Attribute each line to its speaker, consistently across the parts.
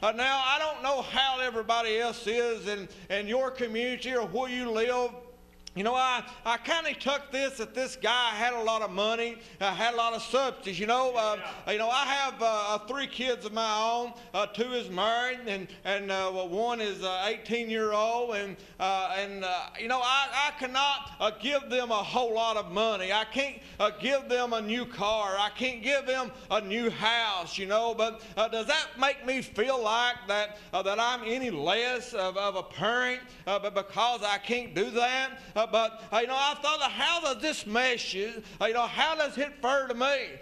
Speaker 1: Now, I don't know how everybody else is in your community or where you live. You know, I kind of took this that this guy had a lot of money, had a lot of substance. You know, I have 3 kids of my own. 2 is married, and one is 18-year-old. And I cannot give them a whole lot of money. I can't give them a new car. I can't give them a new house. You know, but does that make me feel like that I'm any less of a parent? But because I can't do that. But I thought, how does this message, how does it refer to me?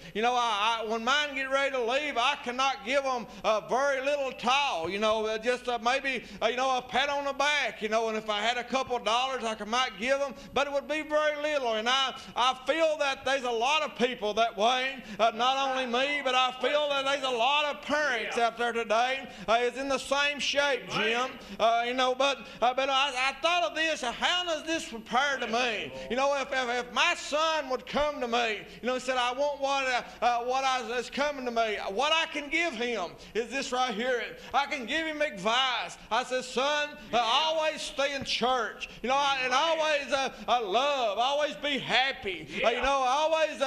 Speaker 1: When mine get ready to leave, I cannot give them very little at all. Just maybe a pat on the back. And if I had a couple dollars, I might give them, but it would be very little. And I feel that there's a lot of people that way. Not only me, but I feel that there's a lot of parents out there today is in the same shape, Jim. But I thought of this. How does this prepare to me? If my son would come to me, and said, I want what is coming to me, what I can give him is this right here. I can give him advice. I said, son, always stay in church. And always love. Always be happy. Always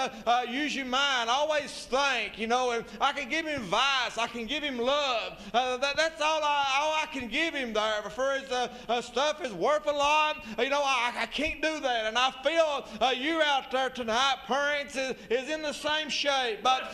Speaker 1: use your mind. Always think. And I can give him advice. I can give him love. That's all I can give him there. For his stuff is worth a lot. I can't do that. And I feel you out there tonight, parents, is in the same shape. But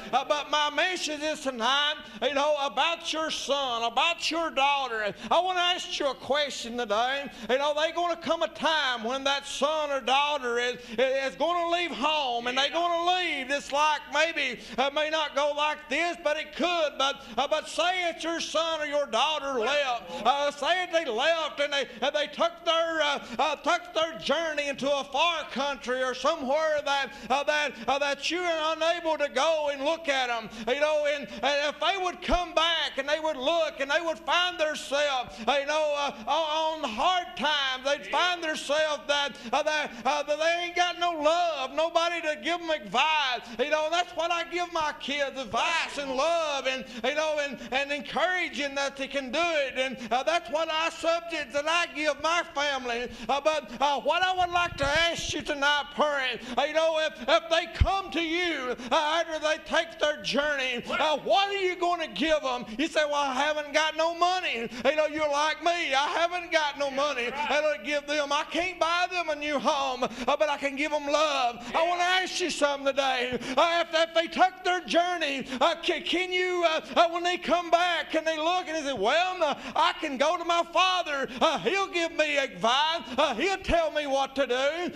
Speaker 1: my message is tonight, about your son, about your daughter. I want to ask you a question today. There's going to come a time when that son or daughter is going to leave home, and they're going to leave. It's like maybe it may not go like this, but it could. But say it's your son or your daughter left. Say it they left and they took their journey into a far country or somewhere that you are unable to go and look at them. And if they would come back and they would look and they would find themselves, on hard times, they'd find themselves that they ain't got no love, nobody to give them advice. That's what I give my kids, advice and love and encouraging that they can do it. And that's what subjects that I give my family. But what I would like to ask you tonight, parents, if they come to you after they take their journey, what are you going to give them? You say, well, I haven't got no money. You're like me. I haven't got no money to give them. I can't buy them a new home, but I can give them love. I want to ask you something today. If they took their journey, can you, when they come back, can they look and they say, well, I can go to my father. He'll give me advice. He'll tell me what to do.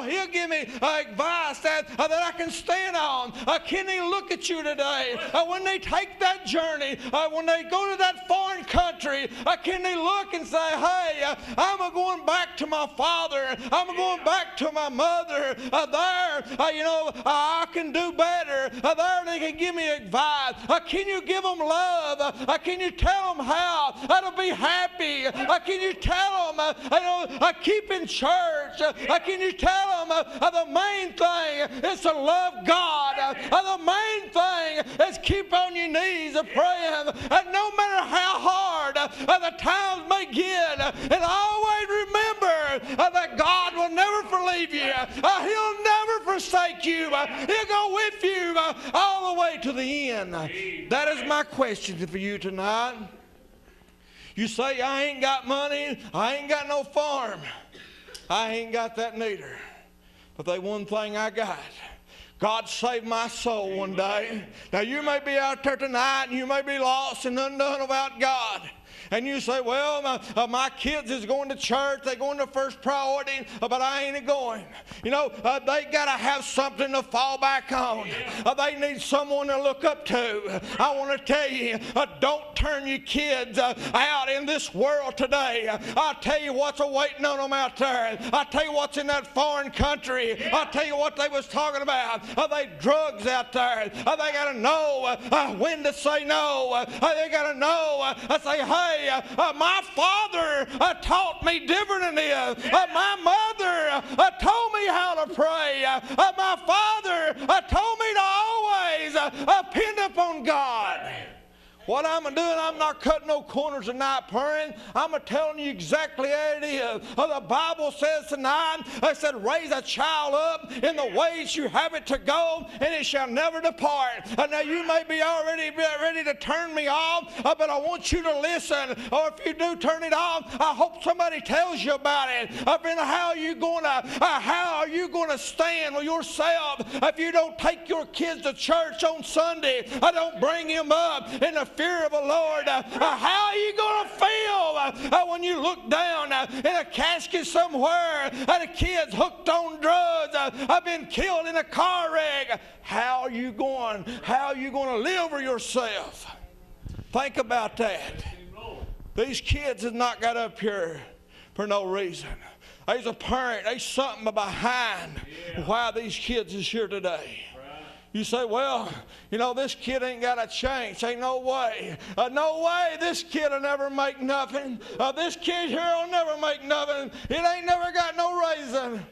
Speaker 1: He'll give me advice that I can stand on. Can he look at you today? When they take that journey, when they go to that foreign country, can they look and say, hey, I'm going back to my father. I'm going back to my mother. There, I can do better. There, they can give me advice. Can you give them love? Can you tell them how to be happy? Can you tell them, keep in church? Can you tell them the main thing is to love God? The main thing is keep on your knees praying. And no matter how hard the times may get, and always remember that God will never leave you. He'll never forsake you. He'll go with you all the way to the end. That is my question for you tonight. You say, I ain't got money. I ain't got no farm. I ain't got that neither. But the one thing I got, God saved my soul one day. Now you may be out there tonight and you may be lost and undone about God. And you say, well, my kids is going to church. They're going to first priority, but I ain't going. They got to have something to fall back on. They need someone to look up to. I want to tell you, don't turn your kids out in this world today. I'll tell you what's awaiting on them out there. I'll tell you what's in that foreign country. I'll tell you what they was talking about. They drugs out there. They got to know when to say no. They got to know. Say, hey, my father taught me different than this. My mother told me how to pray. My father told me to always depend upon God. What I'm doing, I'm not cutting no corners tonight, Perrin. I'm telling you exactly how it is. The Bible says tonight, it said, raise a child up in the ways you have it to go, and it shall never depart. Now you may be already ready to turn me off, but I want you to listen. Or if you do turn it off, I hope somebody tells you about it. How are you going to stand with yourself if you don't take your kids to church on Sunday? I don't bring them up in the fear of the Lord. How are you going to feel when you look down in a casket somewhere and a kid's hooked on drugs, I've been killed in a car wreck? How are you going to live for yourself? Think about that. These kids have not got up here for no reason. There's a parent, there's something behind why these kids is here today. You say, well, this kid ain't got a chance. Ain't no way. No way this kid will never make nothing. This kid here will never make nothing. It ain't never got no reason.